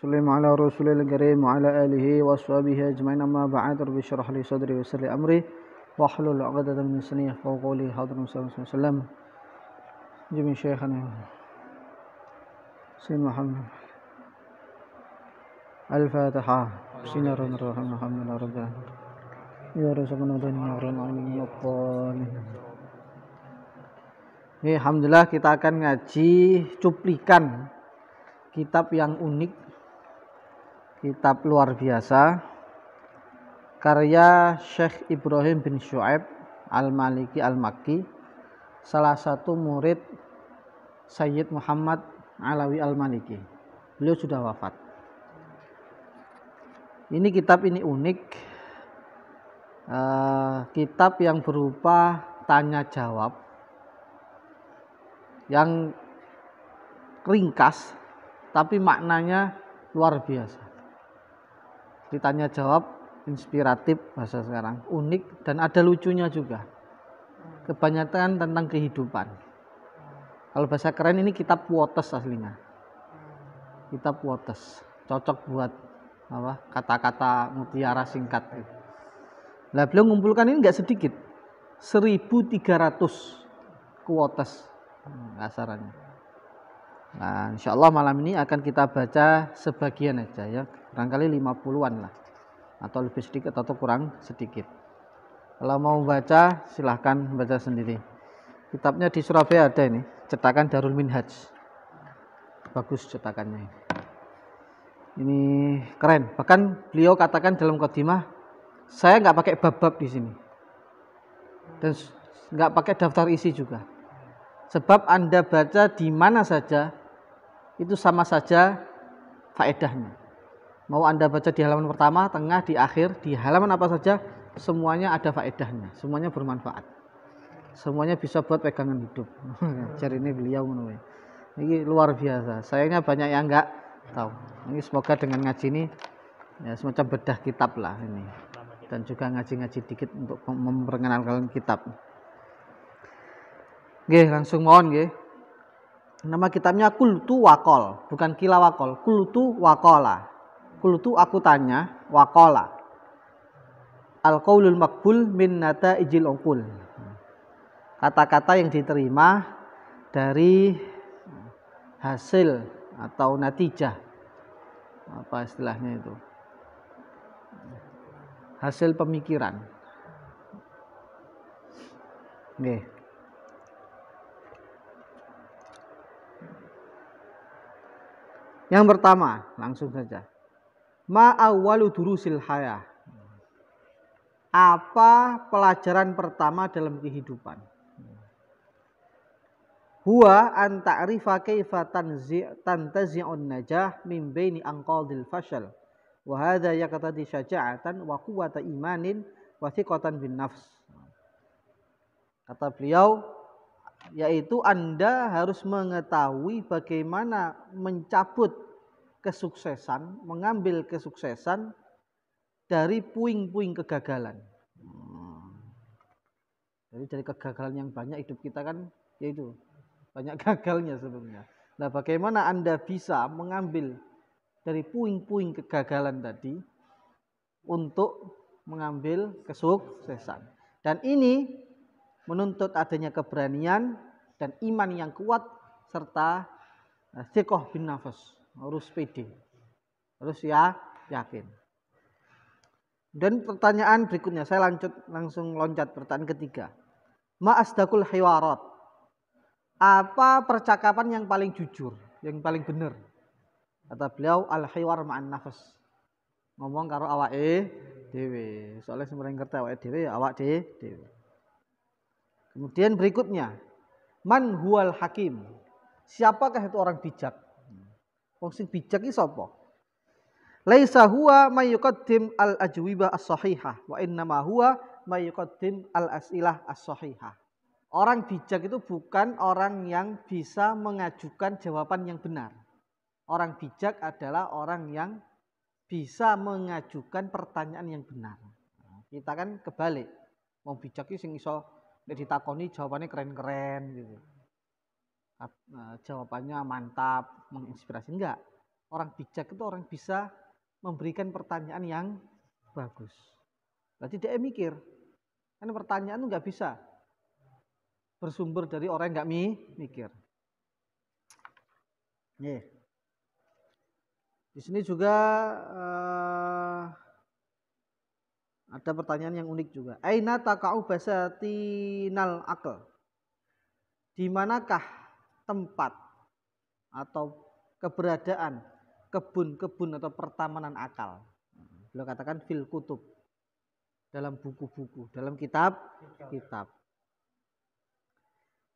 Sallim ala rasulil karim wa ala alihi wa ashabihi ajma'in amma ba'd rabbi shrah li sadri wa yassir li amri wahlul 'uqdatam min lisani yafqahu qawli hadran sallam jami syekhana Sayyid Muhammad Al-Fatiha Bismillahirrahmanirrahim Alhamdulillah rabbil alamin ya rasulana dunya alhamdulillah kita akan ngaji cuplikan kitab yang unik, kitab luar biasa, karya Syekh Ibrahim bin Syu'aib Al-Maliki Al-Makki, salah satu murid Sayyid Muhammad Alawi Al-Maliki. Beliau sudah wafat. Ini kitab ini unik, kitab yang berupa tanya jawab yang ringkas tapi maknanya luar biasa. Ditanya jawab inspiratif bahasa sekarang, unik dan ada lucunya juga. Kebanyakan tentang kehidupan. Kalau bahasa keren ini kitab quotes aslinya. Kitab quotes, cocok buat kata-kata mutiara singkat. Nah, beliau mengumpulkan ini enggak sedikit. 1.300 quotes asarannya. Nah, insya Allah malam ini akan kita baca sebagian aja ya, barangkali 50-an lah, atau lebih sedikit atau kurang sedikit. Kalau mau baca silahkan baca sendiri. Kitabnya di Surabaya ada ini, cetakan Darul Minhaj. Bagus cetakannya. Ini keren. Bahkan beliau katakan dalam mukadimah, saya nggak pakai bab-bab di sini, dan nggak pakai daftar isi juga. Sebab Anda baca di mana saja itu sama saja faedahnya. Mau Anda baca di halaman pertama, tengah, di akhir, di halaman apa saja, semuanya ada faedahnya, semuanya bermanfaat. Semuanya bisa buat pegangan hidup. Cari ini beliau menurut. Ini luar biasa. Sayangnya banyak yang enggak tahu. Ini semoga dengan ngaji ini ya semacam bedah kitab lah ini. Dan juga ngaji-ngaji dikit untuk memperkenalkan kitab. Nggih, langsung mohon nggih. Nama kitabnya Qultu Waqol, bukan Kila Waqol. Qultu Waqola. Qultu aku tanya, Waqola. Al-qaulul maqbul min nataijil uqul. Kata-kata yang diterima dari hasil atau natijah. Apa istilahnya itu? Hasil pemikiran. Nggih. Yang pertama, langsung saja. Ma awwalu durusil hayah. Apa pelajaran pertama dalam kehidupan? Huwa an ta'rifa kaifa tantazi'un najah min baini anqadil fashal. Wa hadha yaqtadi syaja'atan wa quwwata imanin wa thiqatan bin nafs. Kata beliau, yaitu Anda harus mengetahui bagaimana mencabut kesuksesan, mengambil kesuksesan dari puing-puing kegagalan. Jadi dari kegagalan yang banyak hidup kita kan yaitu banyak gagalnya sebelumnya. Nah, bagaimana Anda bisa mengambil dari puing-puing kegagalan tadi untuk mengambil kesuksesan. Dan ini menuntut adanya keberanian dan iman yang kuat serta thiqah bin nafas, harus pede, harus yakin. Dan pertanyaan berikutnya, saya langsung loncat pertanyaan ketiga. Ma asdaqul hiwarat. Apa percakapan yang paling jujur, yang paling benar? Kata beliau, al-hiwar ma'an nafas. Ngomong karo awake dhewe. Soalnya sebenarnya ngerti awake dhewe ya awak dhewe. Kemudian berikutnya, man huwal hakim. Siapakah itu orang bijak? Wong sing bijak iki sapa? Laisa huwa may yuqaddim al-ajwibah as-sahihah wa innama huwa may yuqaddim al-as'ilah as-sahihah. Orang bijak itu bukan orang yang bisa mengajukan jawaban yang benar. Orang bijak adalah orang yang bisa mengajukan pertanyaan yang benar. Kita kan kebalik. Wong bijak iki sing iso nek ditakoni jawabannya keren-keren gitu. Jawabannya mantap, menginspirasi, enggak. Orang bijak itu orang bisa memberikan pertanyaan yang bagus. Berarti dia mikir. Karena pertanyaan itu nggak bisa bersumber dari orang yang nggak mikir. Yeah. Di sini juga ada pertanyaan yang unik juga. Aina taqa'u basatinal aql? Di manakah tempat atau keberadaan kebun-kebun atau pertamanan akal? Beliau katakan fil kutub, dalam buku-buku, dalam kitab.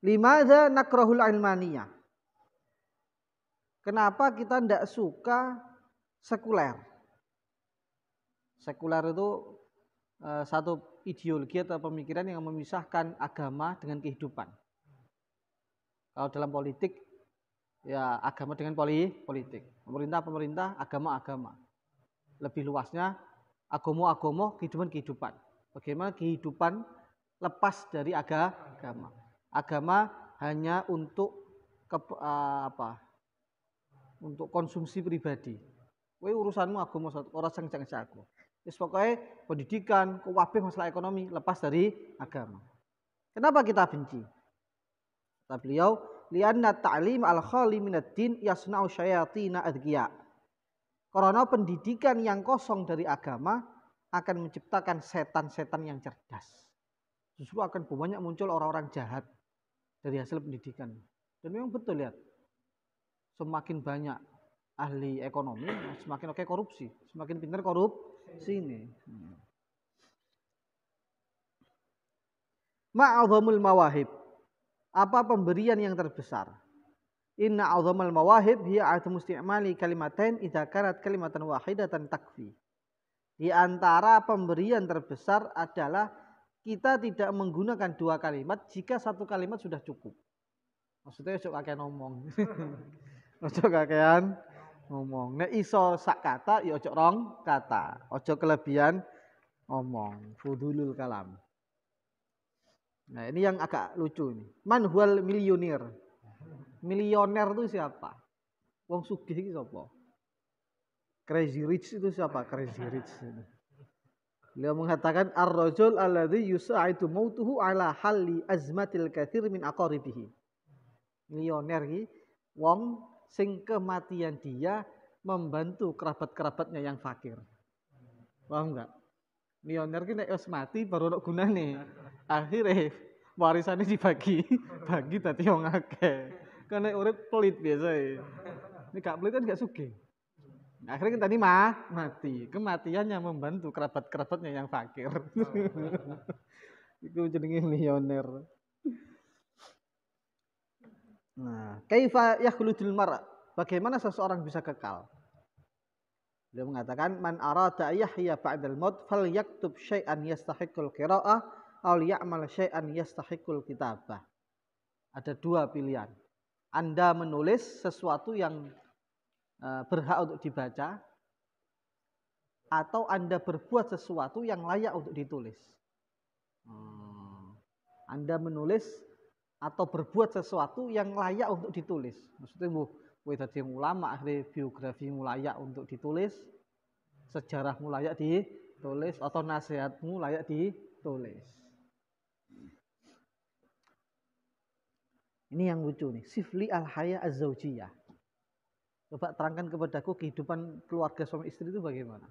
Limadza nakrahul ilmaniyah? Kenapa kita tidak suka sekuler? Sekuler itu satu ideologi atau pemikiran yang memisahkan agama dengan kehidupan. Kalau dalam politik, ya agama dengan politik. Pemerintah, agama. Lebih luasnya, agama, kehidupan. Bagaimana kehidupan lepas dari agama. Agama hanya untuk untuk konsumsi pribadi. Kowe urusanmu agama ora sing aku. Wis pokoke pendidikan, kabeh masalah ekonomi lepas dari agama. Kenapa kita benci? Kata beliau, lianna ta'lim al-khali minad din yasna'u syayatina adqiya. Karena pendidikan yang kosong dari agama akan menciptakan setan-setan yang cerdas. Justru akan banyak muncul orang-orang jahat dari hasil pendidikan. Dan memang betul lihat. Semakin banyak ahli ekonomi, semakin oke korupsi, semakin pintar korupsi ini. Ma'azamul mawahib. Apa pemberian yang terbesar? Inna a'zamal mawahib hiya adamu isti'mali kalimatain idza kanat kalimatan wahidatan takfi. Di antara pemberian terbesar adalah kita tidak menggunakan dua kalimat jika satu kalimat sudah cukup. Maksudnya ojo kakean ngomong. Ojo kakean ngomong. Nek iso sak kata ya ojo rong kata. Ojo kelebihan ngomong. Fudulul kalam. Nah, ini yang agak lucu ini. Man huwal milioner. Milioner itu siapa? Wong sugih itu siapa? Crazy Rich itu siapa? Crazy Rich. Beliau mengatakan ar-rajul alladzi yusaidu mautuhu ala halli azmatil katsir min aqaribihi. Milioner iki wong sing kematian dia membantu kerabat-kerabatnya yang fakir. Paham enggak? Milioner ki nek wis mati baru ono gunane. Akhirnya warisannya dibagi tadi wong akeh. Kan nek urip pelit biasa ya. Ini gak pelit kan gak sugih. Akhirnya kita ini mati. Kematiannya membantu kerabat-kerabatnya yang fakir. Itu jenenge milioner. Nah, kaifa yakhludul mar'a? Bagaimana seseorang bisa kekal? Dia mengatakan man arada yahya ba'dal maut falyaktub syai'an yastahiqul qira'ah aw ya'mal syai'an yastahiqul kitabah. Ada dua pilihan. Anda menulis sesuatu yang berhak untuk dibaca atau Anda berbuat sesuatu yang layak untuk ditulis. Anda menulis atau berbuat sesuatu yang layak untuk ditulis. Maksudnya kowe dadi ulama, akhirnya biografimu layak untuk ditulis, sejarahmu layak ditulis, atau nasihatmu layak ditulis. Ini yang lucu nih, sifli al-haya az-zawjiyah. Coba terangkan kepadaku kehidupan keluarga suami istri itu bagaimana?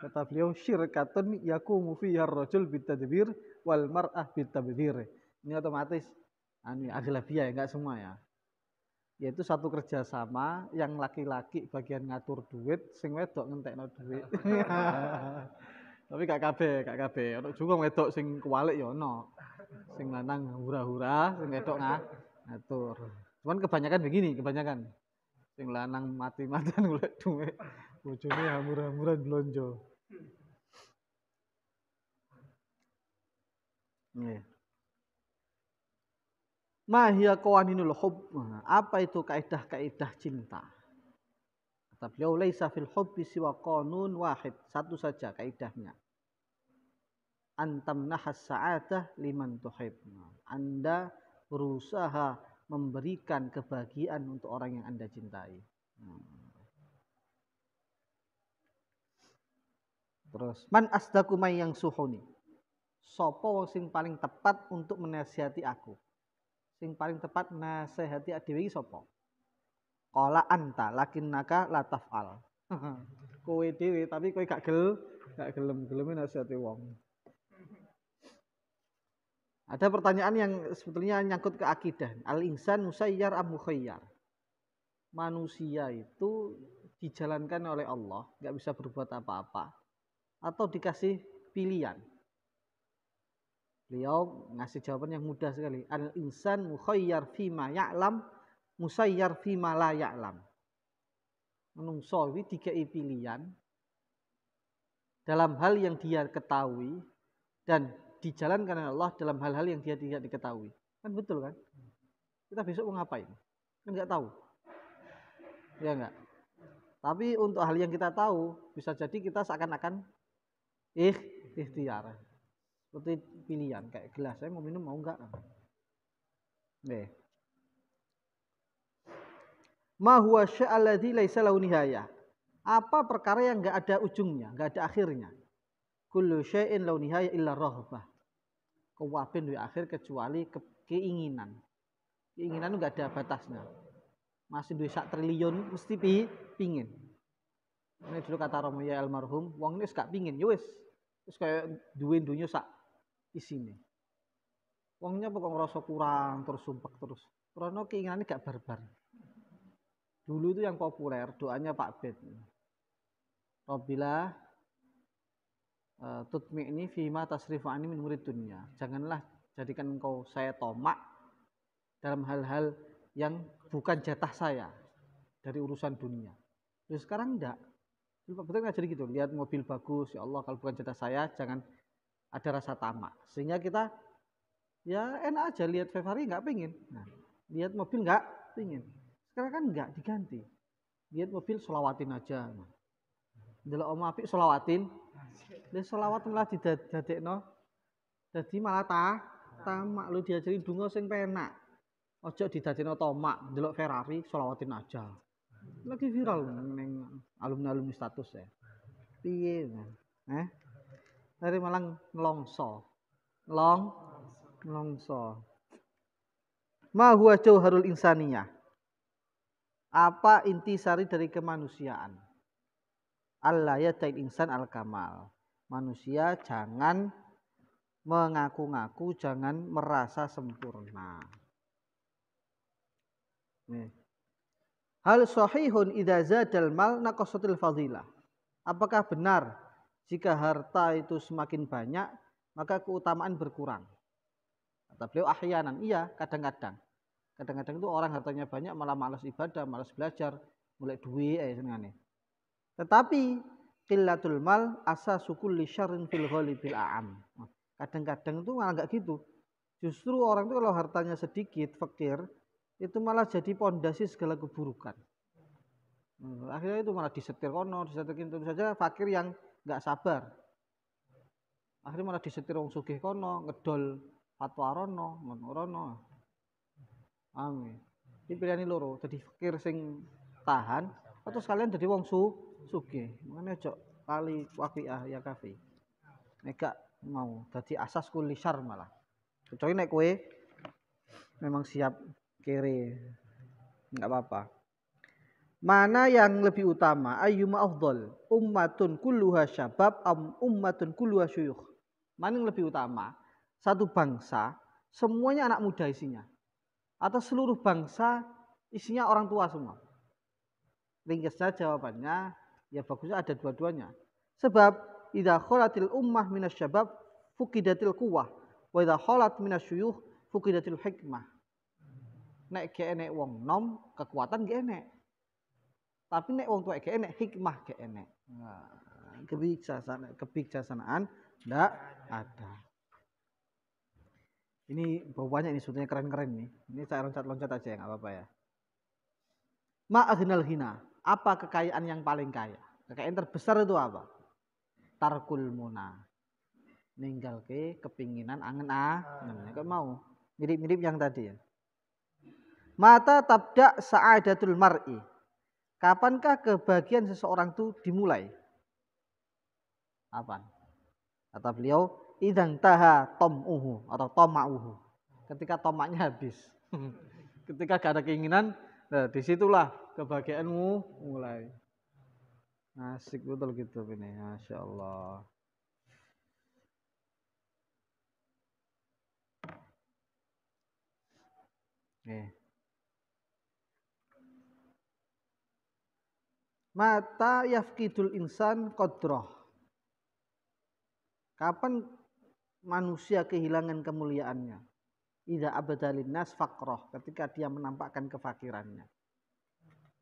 Kata beliau, syirkatun yakumu fiha ar-rajul bitadbir wal mar'ah bitabdzir. Ini otomatis aghlabiyah ya, enggak semua ya. Yaitu satu kerjasama yang laki-laki bagian ngatur duit, sing wedok ngentekno duit. Tapi gak kabeh. Ono juga wedok sing kuwalik ya ono. Sing lanang hura-hura, sing wedok ngatur. Cuman kebanyakan begini. Sing lanang mati-matian golek duit. Bojone hamur-hamuran blonjo. Nggih. Mahia qawaninul hub. Apa itu kaidah-kaidah cinta? Kata beliau, laisa fil hubbi siwa qanun wahid. Satu saja kaidahnya. Antam nahas sa'adah liman tuhib. Anda berusaha memberikan kebahagiaan untuk orang yang Anda cintai. Terus man asdaqu may yang suhuni. Sapa wong sing paling tepat untuk menasihati aku. Sing paling tepat nasihati dhewe iki sapa? Qala anta lakinnaka la taf'al. Kowe dhewe tapi kowe gak gelem nasihati wong. Ada pertanyaan yang sebetulnya nyangkut ke akidah. Al-insan musayyar am mukhayyar? Manusia itu dijalankan oleh Allah, nggak bisa berbuat apa-apa, atau dikasih pilihan. Beliau ngasih jawaban yang mudah sekali. Al-insan mukhayyar fima ya'lam, musayyar fima la ya'lam. Menungso iki dikai pilihan dalam hal yang dia ketahui dan dijalankan oleh Allah dalam hal-hal yang dia tidak diketahui. Kan betul kan? Kita besok mau ngapain? Kan nggak tahu. Ya enggak? Tapi untuk hal yang kita tahu, bisa jadi kita seakan-akan ikhtiar. Seperti pilihan, kayak gelas, saya mau minum mau enggak? Nih. Ma huwa sya'alladzi laisa lahu nihayah. Apa perkara yang enggak ada ujungnya, enggak ada akhirnya? Kullu syai'in lahu nihayah illa rahbah. Kabeh duwe akhir kecuali keinginan. Keinginan itu enggak ada batasnya. Masih duwe 1 triliun mesti pingin. Ini dulu kata Romoya almarhum, wong ini gak pingin, ya wis. Terus kayak duwe dunya sak isine. Wongnya pokok ngerasa kurang terus sumpek terus. Karena keinginannya gak barbar. Dulu itu yang populer doanya Pak Bet. Robbila tutmi ini fima tasrifu ani min murid dunia. Janganlah jadikan engkau saya tomak dalam hal-hal yang bukan jatah saya dari urusan dunia. Terus sekarang enggak. Pak Bet ngajari gitu. Lihat mobil bagus, ya Allah kalau bukan jatah saya jangan ada rasa tamak. Sehingga kita ya enak aja lihat Ferrari nggak pengen. Nah, lihat mobil nggak pengen. Sekarang kan nggak diganti. Lihat mobil solawatin aja. Nah, delok omah apik solawatin. Lah solawat malah didadekno. Dadi malah tamak lu diajari donga sing penak. Ojo didadekno tomak, delok Ferrari solawatin aja. Lagi viral neng alumni status ya. Piye? Dari Malang ngelongso. Ngelongso. Ma huwa jauharul insaniyah. Apa intisari dari kemanusiaan? Allah yadail insan al-kamal. Manusia jangan mengaku-ngaku, jangan merasa sempurna. Nih. Hal sahihun idza zadal mal naqasatil fadilah. Apakah benar jika harta itu semakin banyak maka keutamaan berkurang? Kata beliau ahyanan, iya kadang-kadang. Kadang-kadang itu orang hartanya banyak malah malas ibadah, malas belajar, mulai duit senengane. Tetapi qillatul mal asasu kulli syarrin fil ghalibil a'am. Kadang-kadang itu malah enggak gitu. Justru orang itu kalau hartanya sedikit, fakir, itu malah jadi pondasi segala keburukan. Akhirnya itu malah disetir kono, disetir tentu saja fakir yang nggak sabar. Akhirnya malah disetir wong sugih kono, ngedol fatwa rono. Amin. Ini pilihan loro, jadi fakir sing tahan atau sekalian jadi wong sugih. Makanya cok kali waqiah ya kafe. Nek gak mau jadi asas kulli syar malah. Kecuali nek kowe memang siap kere, nggak apa-apa. Mana yang lebih utama? Ayyuma afdal? Ummatun kulluha syabab am ummatun kulluha syuyukh? Mana yang lebih utama? Satu bangsa semuanya anak muda isinya, atau seluruh bangsa isinya orang tua semua? Ringkasnya jawabannya ya bagusnya ada dua-duanya. Sebab idza khalatil ummah minasyabab fuqidatil quwwah wa idza khalat minasyuyukh fuqidatil hikmah. Nek ge enek wong nom, kekuatan ge enek. Tapi nek wong tuwa ge enek, hikmah ge enek. Nah, kebijaksanaan ndak ada. Ini bawahnya ini sebetulnya keren-keren nih. Ini saya loncat-loncat aja ya, nggak apa-apa ya. Ma'aghnal ghina. Apa kekayaan yang paling kaya? Kekayaan terbesar itu apa? Tarkul muna. Ninggal ke kepinginan angen kok mau. Mirip-mirip yang tadi ya. Mata tabda sa'adatul mar'i. Kapankah kebahagiaan seseorang itu dimulai? Apa? Kata beliau, idzan taha tom'uhu atau toma'uhu. Ketika tomaknya habis. Ketika gak ada keinginan, nah disitulah kebahagiaanmu mulai. Asik betul gitu ini, Masya Allah. Mata yafkidul insan qadrah. Kapan manusia kehilangan kemuliaannya? Idza abadalin nas faqroh, ketika dia menampakkan kefakirannya.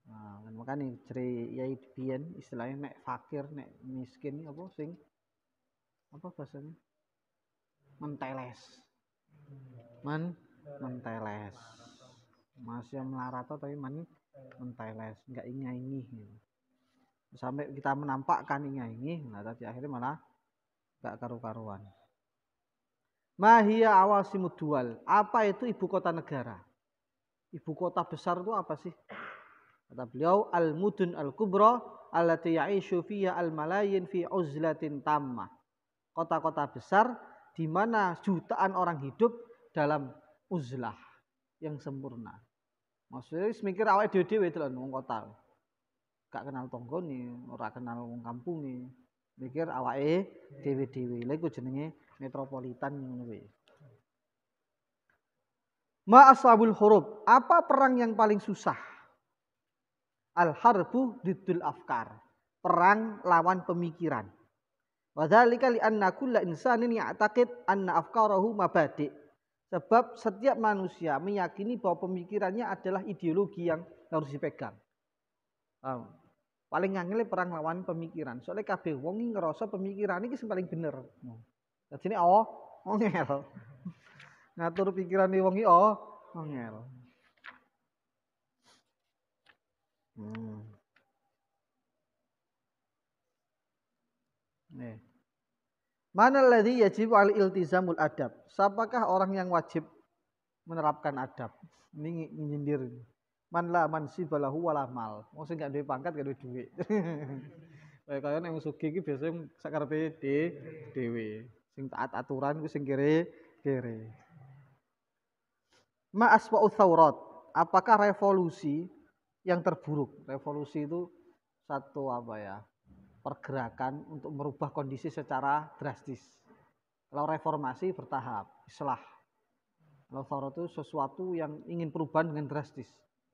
Nah, makanya ciri yai biyen istilahnya nek fakir, nek miskin apa sing apa bahasanya? Menteles. Menteles. Masih melarat tapi menteles, enggak ingah-ingih gitu. Sampai kita menampakkan ingah-ingih, nah tadi akhirnya malah enggak karu-karuan. Mahia awasimud dual. Apa itu ibu kota negara? Ibu kota besar itu apa sih? Kata beliau, al-mudun al-kubra allati ya'ishu fiha al-malayin fi uzlatin tammah. Kota-kota besar di mana jutaan orang hidup dalam uzlah yang sempurna. Maksudnya mikir awake dhewe-dhewe delok wong kota. Gak kenal tonggone, ora kenal wong kampung mikir awake dhewe-dhewe. Lha iku jenenge metropolitan ngono kuwi. Ma ashabul hurub, apa perang yang paling susah? Al-harbu diddul afkar. Perang lawan pemikiran. Wa dzalika li anna kulla insanin ya'taqid anna afkarahu mabadi'. Sebab setiap manusia meyakini bahwa pemikirannya adalah ideologi yang harus dipegang. Paling ngangel perang lawan pemikiran. Soalnya kabeh wong iki ngerasa pemikiran iki sing paling bener. Dadi ngel. Ngatur pikirane wong iki ngel. Mana alladzi yajibu al iltizamul adab? Siapakah orang yang wajib menerapkan adab? Ini nyindir. Man la mansibalahu wala mal. Wong sing gak duwe pangkat gak duwe dhuwit. Kaya nek wong sugih iki biasane sakarepe dhewe. Sing taat aturan ku sing kere. Ma aswa'u thawrat. Apakah revolusi yang terburuk? Revolusi itu satu pergerakan untuk merubah kondisi secara drastis. Kalau reformasi bertahap, islah. Kalau thawrat itu sesuatu yang ingin perubahan dengan drastis.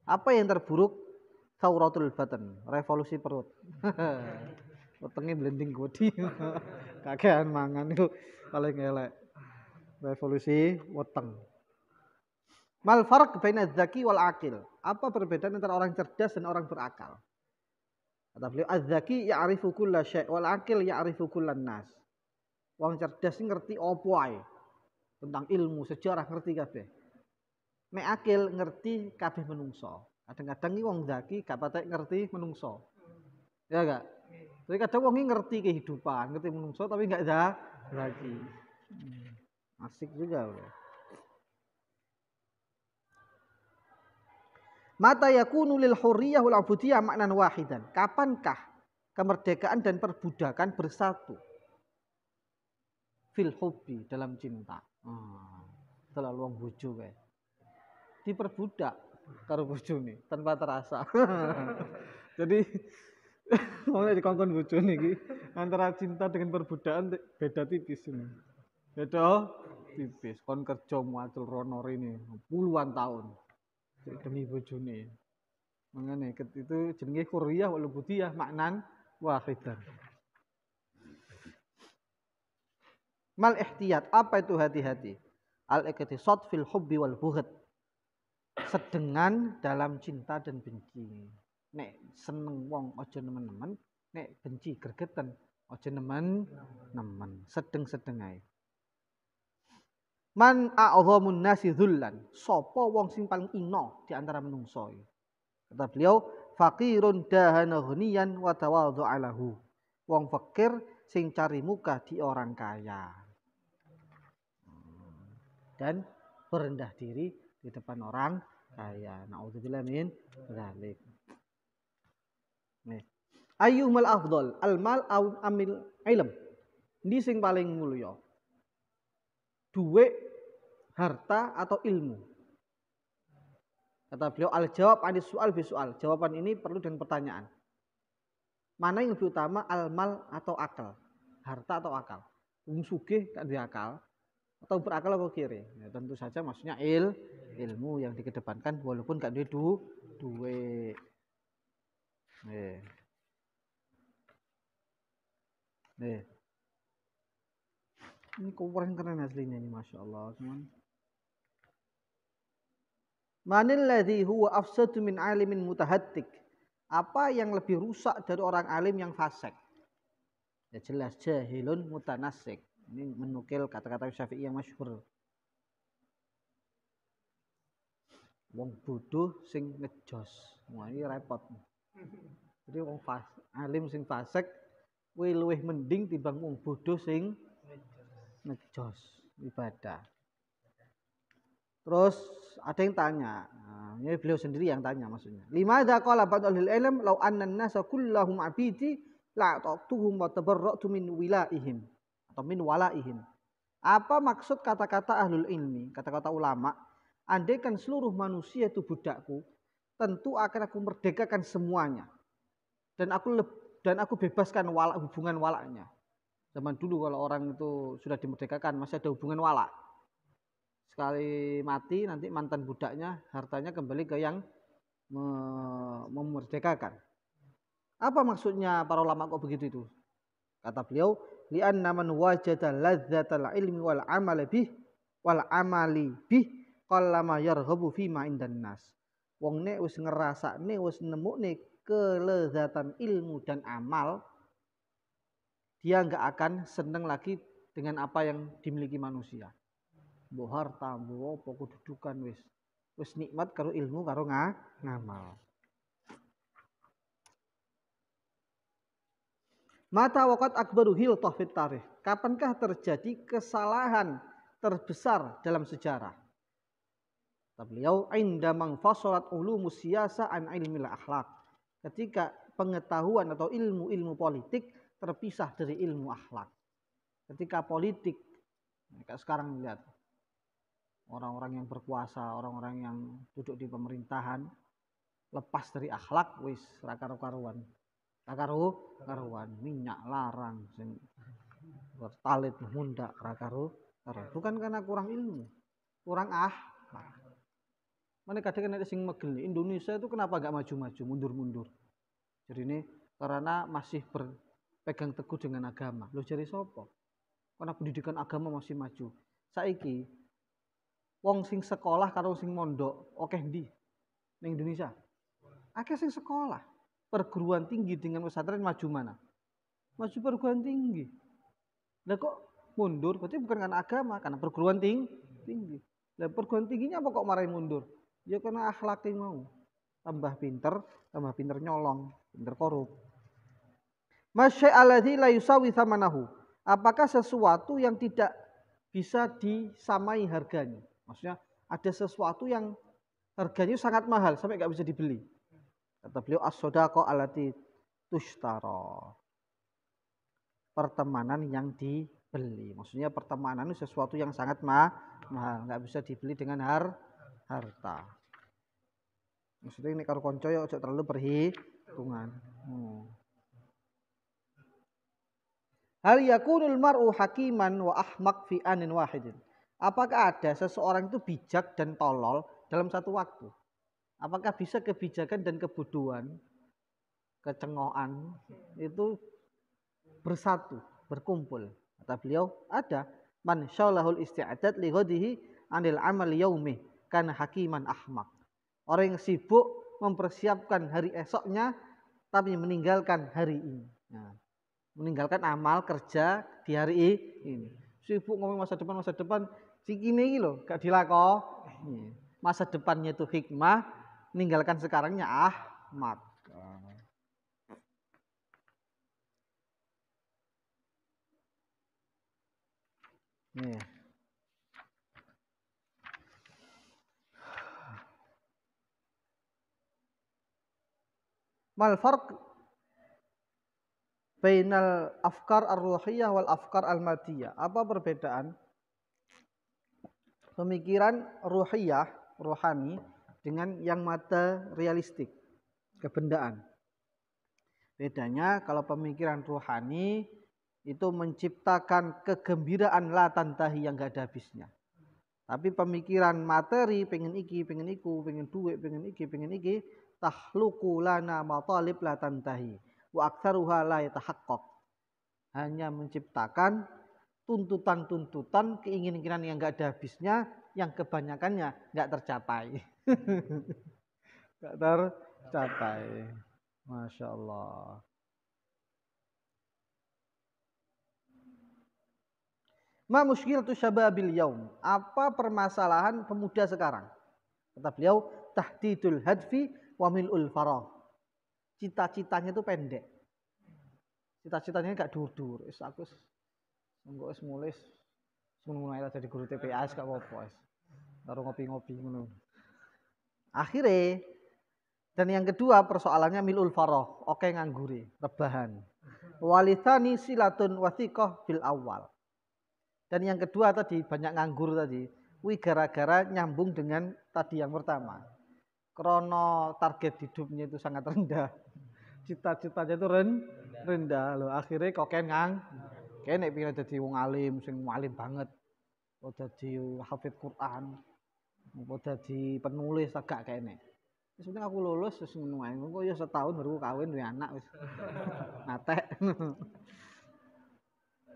Apa yang terburuk? Thawratul batan, revolusi perut. Wetenge blending godi. Kakean mangan itu paling elek. Revolusi weteng. Mal farq baina dzaki wal akil. Apa perbedaan antara orang cerdas dan orang berakal? Kata beliau, az-zaki ya'rifu kulla syai' wal akil ya'rifu kullan nas. Wong cerdas ngerti opo ae. Tentang ilmu, sejarah ngerti kabeh. Nek akil ngerti kabeh menungso. Kadang-kadang iki wong zaki gak patek ngerti menungso. Ya gak? Jadi kadang wong ngerti kehidupan, ngerti menungso tapi gak zaki. Asik juga bro. Mata yakunu lil hurriyah wal ubudiyah maknan wahidan. Kapankah kemerdekaan dan perbudakan bersatu? Fil hubbi, dalam cinta. Terlalu wong bojo kae. Diperbudak karo bojone tanpa terasa. Jadi wong dikongkon bojone iki antara cinta dengan perbudakan beda tipis ini. Beda tipis. Kon kerja muacul rono rene puluhan tahun. Demi bojone. Mangane itu jenenge hurriyah wal ubudiyah maknan wahidan. Mal ihtiyat, apa itu hati-hati? Al iqtisad fil hubbi wal bughd. Sedengan dalam cinta dan benci. Nek seneng wong aja nemen-nemen, nek benci gregeten aja nemen-nemen. Sedeng-sedeng ae. Man a'dhamun nasi dzullan. Sapa wong sing paling ino di antara menungso iki? Kata beliau, faqirun dahana ghaniyan wa tawadhu'a lahu. Wong fakir sing cari muka di orang kaya. Dan berendah diri di depan orang kaya. Nauzubillah min dzalik. Nih. Ayyumal afdal, al-mal aw amil ilm? Ini sing paling mulya. Duit, harta atau ilmu? Kata beliau, al-jawab anis soal bisual. Jawaban ini perlu dengan pertanyaan. Mana yang lebih utama, al-mal atau akal? Harta atau akal? Wong sugih gak duwe akal atau berakal atau kiri? Ya, tentu saja maksudnya ilmu yang dikedepankan walaupun gak duwe duit. Nih. Nih. Ini keren aslinya ini, Masya Allah. Manil ladzi huwa afsadu min alimin mutahaddik. Apa yang lebih rusak dari orang alim yang fasik? Ya jelas jahilun mutanassik. Ini menukil kata-kata Syafi'i yang masyhur. Wong bodoh sing ngejos. Wah, ini repot. Jadi wong alim sing fasik kuwi luwih mending timbang wong bodoh sing ngejos ibadah. Terus ada yang tanya, ini beliau sendiri yang tanya maksudnya. Limadza qala ba'dul ilm law anna an-nasa kullahum abidi la ta'tuhum wa tabarra'tu min wilaihim atau min walaihim. Apa maksud kata-kata ahlul ilmi, kata-kata ulama, andaikan seluruh manusia itu budakku, tentu akan aku merdekakan semuanya. Dan aku bebaskan hubungan walaknya. Zaman dulu kalau orang itu sudah dimerdekakan masih ada hubungan walak. Sekali mati nanti mantan budaknya hartanya kembali ke yang memerdekakan. Apa maksudnya para ulama kok begitu itu? Kata beliau, li'anna man wajada ladzatal ilmi wal amali bih qallama yarghabu fi ma indan nas. Wong nek wis ngrasakne wis nemukne kelezatan ilmu dan amal, dia enggak akan seneng lagi dengan apa yang dimiliki manusia. Mbok harta, mbok apa kedudukan wis nikmat karo ilmu karo ngamal. Mata waqat akbaru hiltah fit tarikh. Kapankah terjadi kesalahan terbesar dalam sejarah? Kata beliau, inda mangfasalat ulumus siyasa an ilmil akhlak. Ketika pengetahuan atau ilmu politik terpisah dari ilmu akhlak. Ketika politik, kayak sekarang lihat orang-orang yang berkuasa, orang-orang yang duduk di pemerintahan lepas dari akhlak, wis ra karu-karuan. Karuan minyak larang sing bertalit mundak karu. Bukan karena kurang ilmu, kurang mana kadang ada sing megel Indonesia itu kenapa gak maju-maju, mundur-mundur. Jadi ini karena masih berpegang teguh dengan agama. Lo jadi sopo? Karena pendidikan agama masih maju. Saiki wong sing sekolah karo sing mondok oke ndi ning Indonesia? Akeh sing sekolah. Perguruan tinggi dengan pesantren maju mana? Maju perguruan tinggi. Lah kok mundur? Berarti bukan karena agama, karena perguruan tinggi. Lah perguruan tingginya apa kok marahin mundur? Ya karena akhlaknya mau. Tambah pinter nyolong, pinter korup. Masya'alladzi la yusawi thamanahu. Apakah sesuatu yang tidak bisa disamai harganya? Maksudnya ada sesuatu yang harganya sangat mahal sampai nggak bisa dibeli. Kata beliau as-sodaqah allati tushtara. Pertemanan yang dibeli. Maksudnya pertemanan itu sesuatu yang sangat mahal, nggak bisa dibeli dengan harta. Maksudnya ini karo konco ya ojo terlalu perhitungan. Hal yakunul mar'u hakiman wa ahmaq fi anin wahidin. Apakah ada seseorang itu bijak dan tolol dalam satu waktu? Apakah bisa kebijakan dan kebodohan, kecengoan itu bersatu, berkumpul? Kata beliau, ada. Man syalahul isti'adad li ghadihi anil amal yaumi kana hakiman ahmaq. Orang yang sibuk mempersiapkan hari esoknya tapi meninggalkan hari ini. Nah, meninggalkan amal kerja di hari ini. Sibuk ngomong masa depan, sikine iki lho gak dilakoni. Masa depannya itu hikmah, meninggalkan sekarangnya ahmad. Nih. Mal farq bainal afkar ar-ruhiyah wal afkar al-madiyah. Apa perbedaan pemikiran ruhiyah, rohani dengan yang materialistik, kebendaan? Bedanya kalau pemikiran rohani itu menciptakan kegembiraan la tantahi yang gak ada habisnya. Tapi pemikiran materi, pengen iki, pengen iku, pengen duit, pengen iki, takhluqu lana matalib la tantahi wa aktsaruha la yatahaqqaq. Hanya menciptakan tuntutan-tuntutan, keinginan-keinginan yang enggak ada habisnya, yang kebanyakannya enggak tercapai. Enggak tercapai. Masya Allah. Ma muskilatu syababil yaum. Apa permasalahan pemuda sekarang? Kata beliau, tahdidul hadfi wa mil'ul faragh. Cita-citanya itu pendek. Cita-citanya enggak dur-dur. Aku engko wis mulai mulai jadi guru TPA gak apa-apa. Baru ngopi-ngopi ngono. Akhirnya dan yang kedua persoalannya mil'ul faragh, oke nganggure, rebahan. Walithani silatun wathiqah bil awal. Dan yang kedua tadi banyak nganggur tadi. Wih gara-gara nyambung dengan tadi yang pertama. Krono target hidupnya itu sangat rendah. Cita-citanya itu rendah. Loh, akhirnya kok kene pengen jadi wong alim, sing alim banget. Kok jadi hafid Quran. Kok jadi penulis agak kene. Sebenarnya aku lulus terus ngono ae. Engko ya setahun baru kawin duwe anak wis. Natek.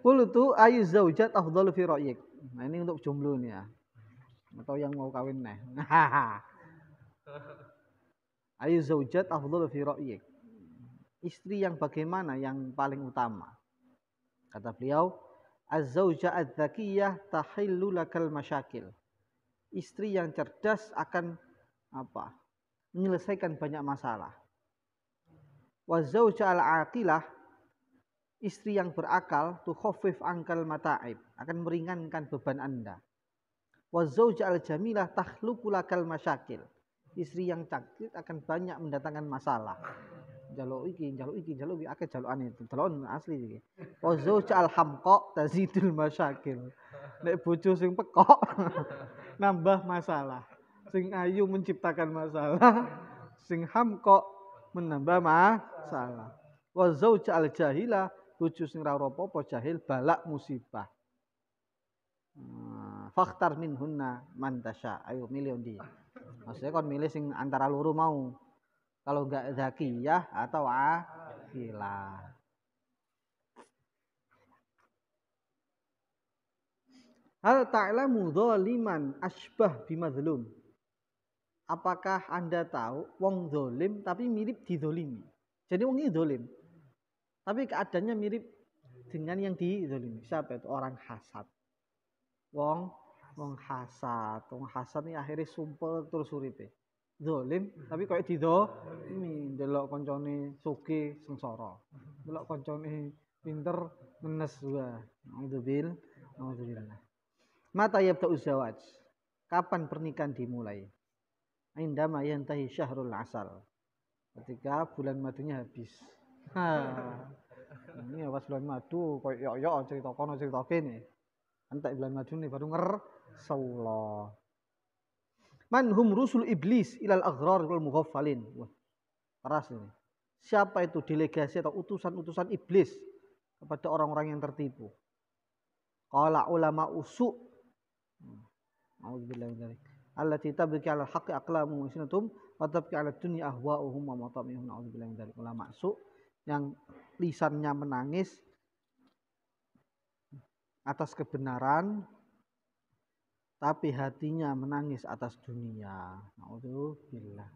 Qultu ayu zaujat afdalu fi ra'yik. Nah, ini untuk jomblo nih ya. Atau yang mau kawin nih. Ayu zaujat afdalu fi ra'yik. Istri yang bagaimana yang paling utama? Kata beliau, az-zauja adz-zakiyah tahillu lakal masyakil. Istri yang cerdas akan apa? Menyelesaikan banyak masalah. Wa zauja al-aqilah, istri yang berakal, tukhafif angkal mata'ib, akan meringankan beban Anda. Wa zauja al-jamilah takhluqu lakal masyakil. Istri yang cantik akan banyak mendatangkan masalah. Jaluk iki, akeh jalukane itu. Jaluk asli iki. Wa zauja al-hamqa tazidul masyakil. Nek bojo sing pekok nambah masalah. Sing ayu menciptakan masalah, sing hamqa menambah masalah. Wa zauja al-jahilah, bojo sing ra apa-apa jahil balak musibah. Fakhtar minhunna man tasya. Ayo milih undi. Maksudnya kon milih sing antara loro mau. Kalau enggak zakiyah atau aqilah. Hal ta'lamu dzaliman asbah bimadzlum. Apakah Anda tahu wong zalim tapi mirip dizalimi? Jadi wong ini zalim. Tapi keadaannya mirip dengan yang dizalimi. Siapa itu? Orang hasad. Wong hasad. Wong hasad ini akhirnya sumpah terus uripe. Zalim tapi kok dizalimi. Delok koncone sugih sengsara. Delok koncone pinter menes wah. Alhamdulillah. Mata yabda'u zawaj. Kapan pernikahan dimulai? Indama yantahi syahrul asal. Ketika bulan madunya habis. Ini pas bulan madu koyo yo cerita kono cerita kene. Entek bulan madu nih baru ngersaula. Man hum rusul iblis ilal aghrar wal mughaffalin. Wah, keras ini. Siapa itu delegasi atau utusan-utusan iblis kepada orang-orang yang tertipu? Qala ulama usu. Auzubillahi min dzalik. Allati tabki 'ala al-haqqi aqlamu sinatum wa tabki 'ala dunya ahwa'uhum wa matamihum. Auzubillahi min dzalik. Ulama usu yang lisannya menangis atas kebenaran tapi hatinya menangis atas dunia. Auzubillah.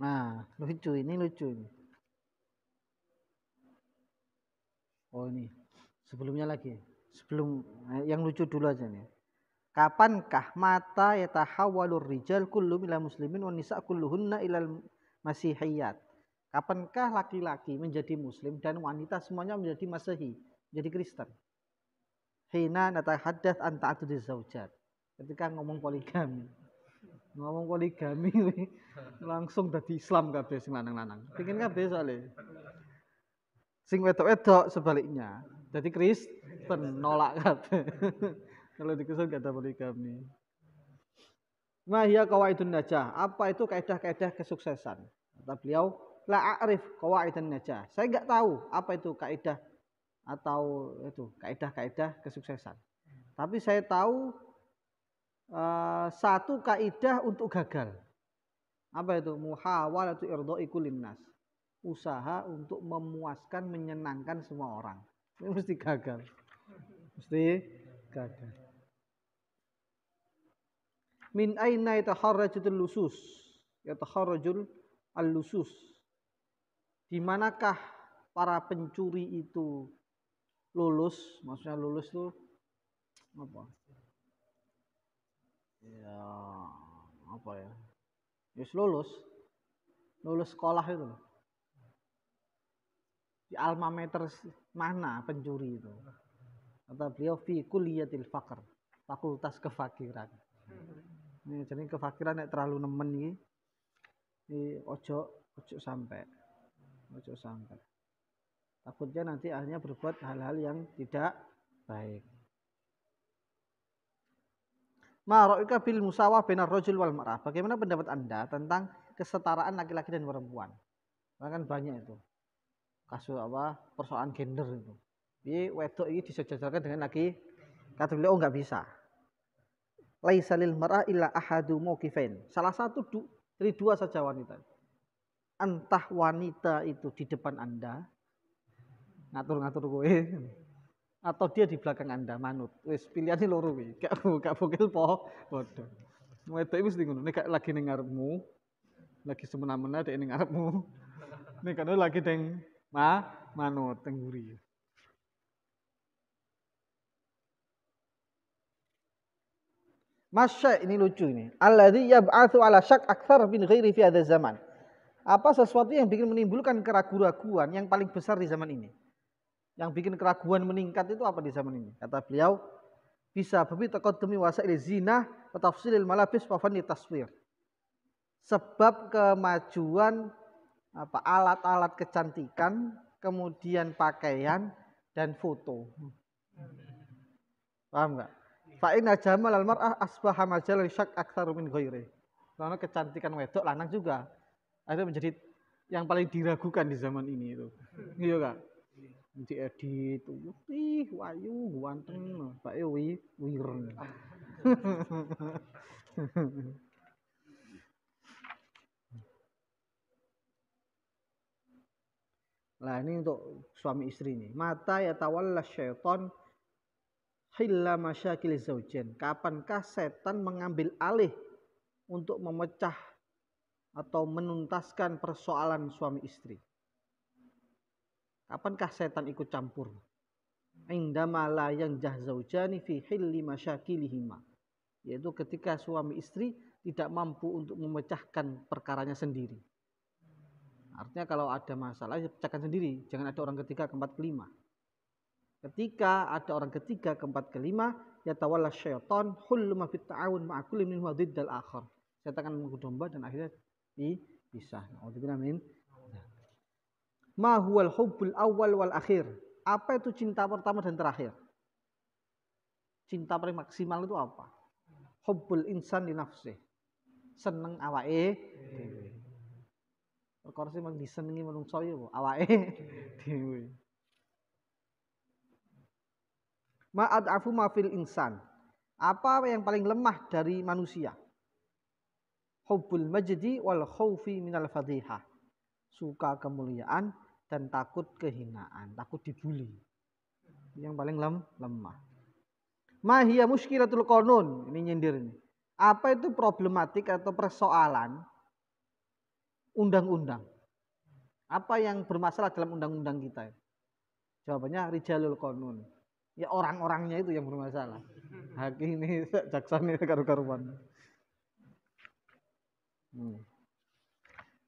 Nah, lucu ini lucu ini. Oh ini. Sebelumnya lagi. Sebelum yang lucu dulu aja nih. Kapankah mata yatahawwalur rijal kullu ila muslimin wa nisa kulluhunna ilal masihiyat? Kapankah laki-laki menjadi muslim dan wanita semuanya menjadi masehi, menjadi Kristen? Hina natahaddath an ta'addudiz zaujat. Ketika ngomong poligami. Ngomong poligami langsung dadi Islam kabeh sing lanang-lanang. Pengin kabeh soalnya. Sing wedok-wedok sebaliknya. Jadi Kristen nolak kabeh. Kalau di Kristen gak ada poligami. Mahia qawaidun najah. Apa itu kaidah-kaidah kesuksesan? Kata beliau, la a'rif qawaidun najah. Saya enggak tahu apa itu kaidah atau itu kaidah-kaidah kesuksesan. Tapi saya tahu satu kaidah untuk gagal. Apa itu? Muhawalatu irdha'i kullin nas. Usaha untuk memuaskan, menyenangkan semua orang. Ini mesti gagal. Mesti gagal. Min aina yataharrajul lusus? Yataharrajul al-lusus. Di manakah para pencuri itu lulus? Maksudnya lulus itu apa? Ya, apa ya? Yes, lulus sekolah itu. Di alma mater mana pencuri itu? Kata beliau fi kulliyatil faqr, fakultas kefakiran. Ini jadi kefakiran nek terlalu nemen iki ojo sampai. Takutnya nanti akhirnya berbuat hal-hal yang tidak baik. Ma ra'ika bil musawah bainar rajul wal mar'ah. Bagaimana pendapat Anda tentang kesetaraan laki-laki dan perempuan? Karena kan banyak itu. Kasus apa? Persoalan gender itu. Jadi wedok ini disejajarkan dengan laki. Kata beliau enggak bisa. Laisa lil mar'ah illa ahadu mauqifain. Salah satu dari dua saja wanita. Entah wanita itu di depan Anda ngatur-ngatur kowe atau dia di belakang Anda manut. Wis pilihane loro kuwi. Gak bokil padha. Wedok iki mesti ngono. Nek lagi ning ngarepmu, lagi semena-mena dek ning ngarepmu. Nek kan lagi teng manut teng mburi. Masya ini lucu ini. Alladzi yab'atsu ala syak aktsar min ghairi fi hadzal zaman. Apa sesuatu yang bikin menimbulkan keraguan-keraguan yang paling besar di zaman ini? Yang bikin keraguan meningkat itu apa di zaman ini? Kata beliau, bisa babi taqaddumi wasail zina wa tafsilil malabis wa fanni taswir. Sebab kemajuan alat-alat kecantikan, kemudian pakaian dan foto. Paham enggak? Fa inna jamal al mar'ah asbaha majal syak aktsar min ghairi. Karena kecantikan wedok lanang juga ada menjadi yang paling diragukan di zaman ini itu. Iya Kak. Diedit, wih, wayu, ganteng, Pak wireng. Nah ini untuk suami istri nih. Mata ya tawalla syaitan hilla masyakil zaujain. Kapankah setan mengambil alih untuk memecah atau menuntaskan persoalan suami istri? Kapankah setan ikut campur? Indama la yanjah zaujani fi hilli masyakilihima. Yaitu ketika suami istri tidak mampu untuk memecahkan perkaranya sendiri. Artinya kalau ada masalah ya pecahkan sendiri, jangan ada orang ketiga, keempat, kelima. Ketika ada orang ketiga, keempat, kelima, yatawalla syaitan hullu ma fit ta'awun ma'a kulli minhum diddal akhar. Setan akan mengikuti domba dan akhirnya dipisah. Nauzubillah min. Ma huwal hubbul awal wal akhir. Apa itu cinta pertama dan terakhir? Cinta paling maksimal itu apa? Hubbul insan li nafsih. Seneng awake dhewe. Perkara sing mang disenengi menungso ya awake dhewe. Ma ad'afu ma fil insan. Apa yang paling lemah dari manusia? Hubbul majdi wal khaufi minal fadhihah. Suka kemuliaan dan takut kehinaan, takut dibully. Yang paling lemah. Ma hiya muskilatul qanun, ini nyindir ini. Apa itu problematik atau persoalan undang-undang. Apa yang bermasalah dalam undang-undang kita? Jawabannya rijalul qanun. Ya orang-orangnya itu yang bermasalah. Hakim ini, jaksa ini karu-karuan.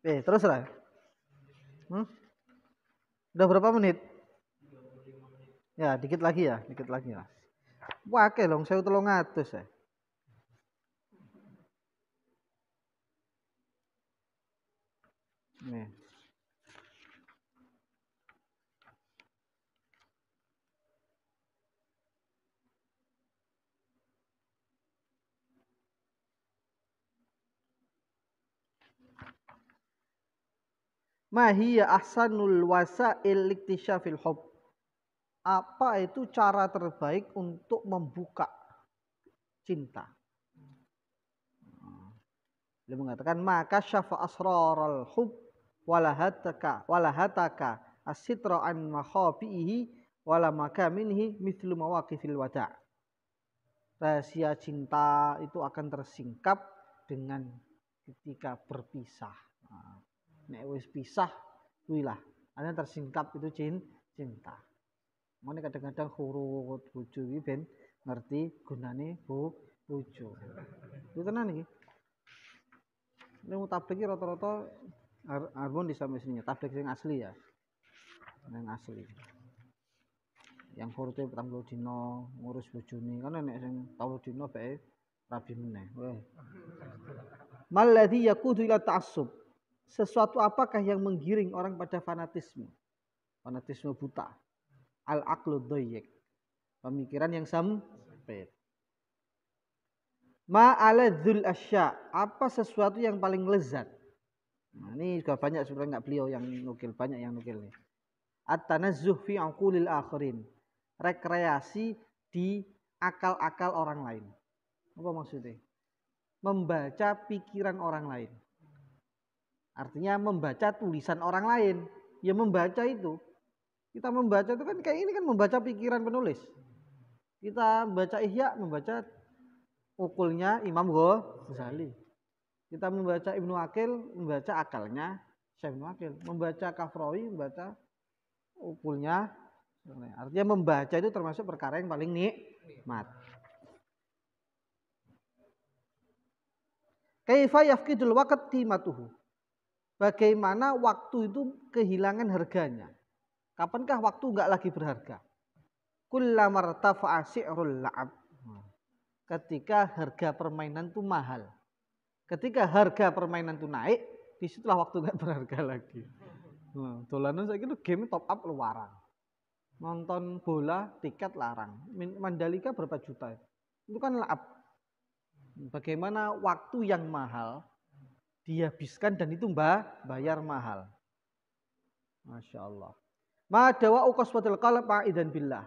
Terus lah. Udah berapa menit? Ya, dikit lagi ya. Wah, oke dong, 1300 ya. Nih. Ma hiya ahsanul wasail iktisyafil hub. Apa itu cara terbaik untuk membuka cinta? Dia mengatakan maka syafa asraral hub walahataka asitra an makhabihi wala maka minhi mithlu mawaqifil wada'. Rahasia cinta itu akan tersingkap dengan ketika berpisah. Nek wis pisah kuwi lah, ana tersingkap itu cinta. Mane kadang-kadang huruf bojo iki ben ngerti gunane bojo. Itu tenan iki. Nek tabligh iki rata-rata harmon disame sini, tabligh sing asli ya. Yang asli. Yang hurufnya 40 dino ngurus bojone kan nek sing 40 dino bae rabi meneh. Mal ladzi yaqudu ila ta'assub. Sesuatu apakah yang menggiring orang pada fanatisme? Fanatisme buta. Al-aqlu dhayyik. Pemikiran yang sempit. Ma'aladzul asya. Apa sesuatu yang paling lezat? Nah, ini juga banyak sebenarnya enggak beliau yang nukil, banyak yang nukil nih. At-tanazzuh fi aqulil akhirin. Rekreasi di akal-akal orang lain. Apa maksudnya? Membaca pikiran orang lain. Artinya membaca tulisan orang lain. Ya membaca itu. Kita membaca itu kan kayak ini kan membaca pikiran penulis. Kita membaca Ihya, membaca ukulnya Imam Ghazali. Kita membaca Ibnu Aqil, membaca akalnya Syekh Ibnu Aqil. Membaca Kafrawi, membaca ukulnya. Artinya membaca itu termasuk perkara yang paling nikmat. Kaifa yafqidul waqt qimatuhu. Bagaimana waktu itu kehilangan harganya? Kapankah waktu enggak lagi berharga? Kullama irtafa'a si'rul la'ab. Ketika harga permainan itu mahal. Ketika harga permainan itu naik, disitulah waktu enggak berharga lagi. Dolanan saiki game top up larang. Nonton bola tiket larang. Mandalika berapa juta? Itu kan la'ab. Bagaimana waktu yang mahal dihabiskan dan itu bayar mahal. Masya Allah. Ma dawa uqaswatil qalb ma'idan billah.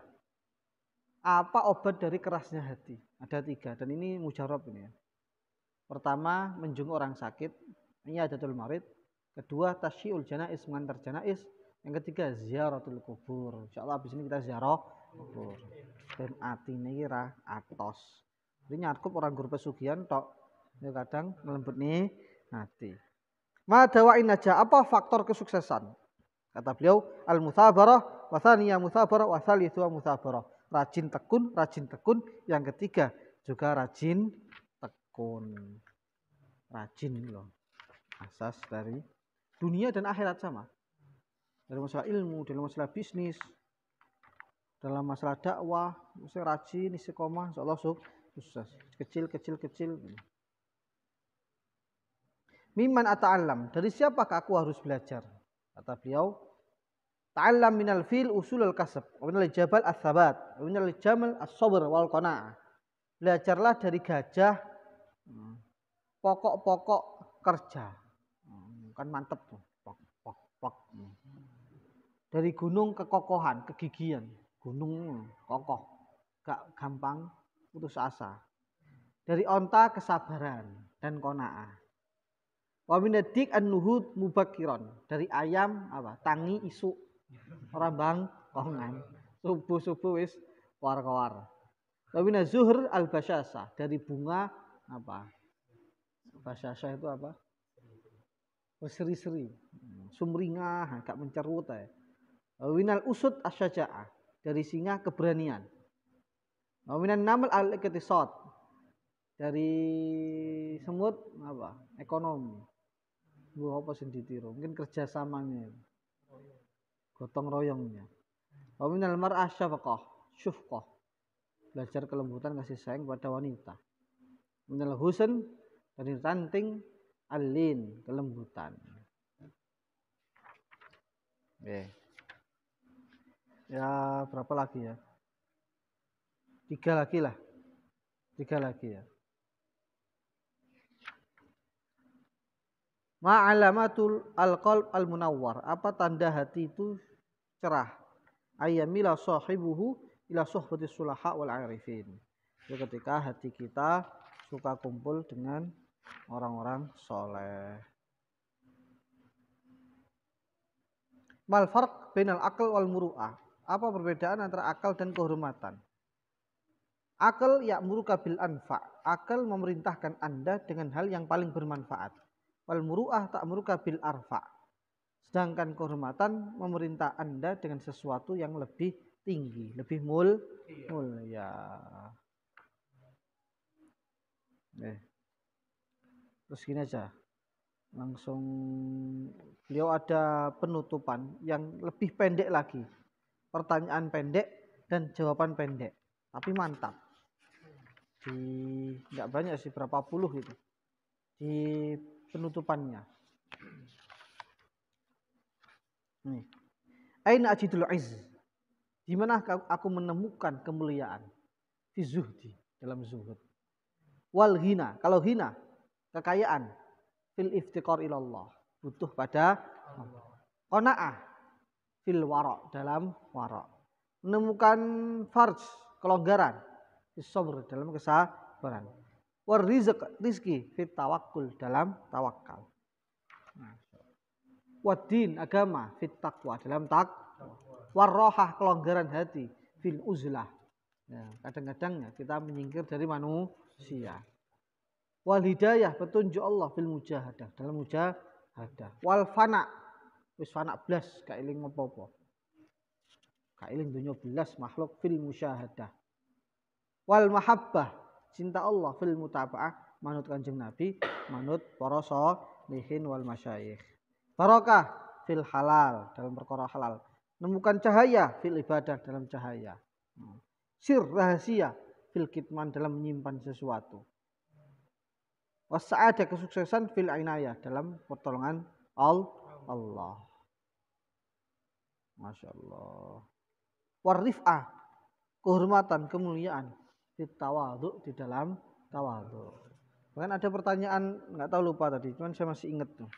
Apa obat dari kerasnya hati? Ada 3 dan ini mujarab ini ya. Pertama, menjenguk orang sakit. Ini adatul marid. Kedua, tasyiul janais, mengantar janais. Yang ketiga, ziaratul kubur. Insyaallah habis ini kita ziarah kubur. Dan atine iki ra atos. Jadi nyakup orang guru pesugihan tok. Ya kadang ngelembut nih hati. Ma dawain aja apa faktor kesuksesan? Kata beliau, al-mutsabarah, wa tsaniyah mutsabarah, wa tsalitsu mutsabarah. Rajin tekun. Yang ketiga juga rajin tekun. Rajin loh. Asas dari dunia dan akhirat sama. Dalam masalah ilmu, dalam masalah bisnis, dalam masalah dakwah, mesti rajin, istiqomah, insyaallah sukses. Kecil. Mimman ata'allam, dari siapakah aku harus belajar? Kata beliau, ta'allam minal fil usulul kasab, wa minal jabal as-sabat, wa minal jamal as-sabr wal qanaah. Belajarlah dari gajah pokok-pokok kerja. Kan mantep tuh. Pok. Dari gunung kekokohan, kegigihan. Gunung kokoh, gak gampang putus asa. Dari onta kesabaran dan qanaah. Wa minadik an-nuhud mubakiron. Dari ayam apa? Tangi isu. Orang bang kongan. Subuh wis war-war. Wa minazuhr al-basyasa. Dari bunga apa? Basyasa itu apa? berseri-seri, sumringah, agak mencerut ya. Winal usud asyaja'ah, dari singa keberanian. Winan namal al-iqtisad, dari semut apa? Ekonomi. Gua apa sing ditiru? Mungkin kerjasamanya, gotong royongnya. Minal mar'ah syafaqah, syufqah, belajar kelembutan kasih sayang pada wanita. Minal husn, dari ranting alin, kelembutan. Oke. Ya berapa lagi ya? 3 lagi lah. 3 lagi ya. Ma'alamatul al-qalb al-munawwar. Apa tanda hati itu cerah? Ayyamila sahibuhu ila suhbati sulaha wal arifin. Itu ketika hati kita suka kumpul dengan orang-orang soleh. Mal farq bainal aql wal muru'ah. Apa perbedaan antara akal dan kehormatan? Akal ya'muruka bil anfa. Akal memerintahkan Anda dengan hal yang paling bermanfaat. Wal muru'ah ta'muruka bil arfa. Sedangkan kehormatan memerintah Anda dengan sesuatu yang lebih tinggi, lebih mulia. Terus gini aja. Langsung beliau ada penutupan yang lebih pendek lagi. Pertanyaan pendek dan jawaban pendek, tapi mantap. Nggak banyak sih, berapa puluh gitu di penutupannya. Nih, aina ajidul izz, di mana aku menemukan kemuliaan? Fi zuhdi, dalam zuhud. Wal hina, kalau hina kekayaan, fil iftiqar ilallah, butuh pada Allah. Qanaah fil wara, dalam wara. Menemukan farj, kelonggaran, sabr, dalam kesabaran. War rizki fit tawakkul, dalam tawakal. Wadin, agama, fit taqwa, dalam taqwa. Warrohah, kelonggaran hati, fil uzlah. Ya, kadang-kadang kita menyingkir dari manusia. Wal hidayah, petunjuk Allah, fil mujahadah, dalam mujahadah. Wal fana, wis fana blas, kailing apa-apa. Kailing dunia belas makhluk, fil musyahadah. Wal mahabbah, cinta Allah, fil mutaba'ah, manut Kanjeng Nabi, manut para sholihin wal masyayikh. Barokah fil halal, dalam perkara halal. Nemukan cahaya fil ibadah, dalam cahaya. Sir, rahasia fil kitman, dalam menyimpan sesuatu. Wasa'adah, kesuksesan fil inayah, dalam pertolongan Allah. Masya Allah. Warrif'ah, kehormatan, kemuliaan, fit tawadhu, di dalam tawadhu. Bahkan ada pertanyaan, nggak tahu, lupa tadi, cuman saya masih ingat tuh.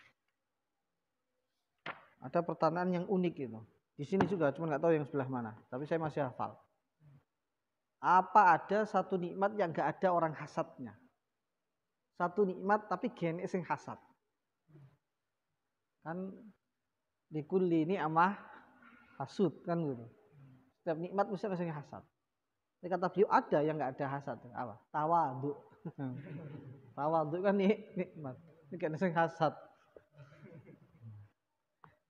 Ada pertanyaan yang unik itu. Di sini juga, cuman nggak tahu yang sebelah mana, tapi saya masih hafal. Apa ada satu nikmat yang nggak ada orang hasadnya? Satu nikmat tapi gene sing hasad. Kan dikulli ini amah hasud kan gitu. Setiap nikmat mesti ada yang hasad. Ini kata beliau ada yang nggak ada hasad. Apa? Tawadhu. Tawadhu kan nikmat. Ini kan yang hasad.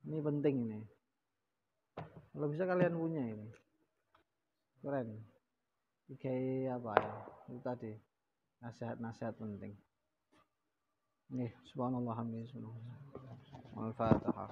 Ini penting ini. Kalau bisa kalian punya ini. Keren. Kayak apa ya? Itu tadi. Nasihat-nasihat penting. Nih, subhanallah, alhamdulillah. Al-Fatihah.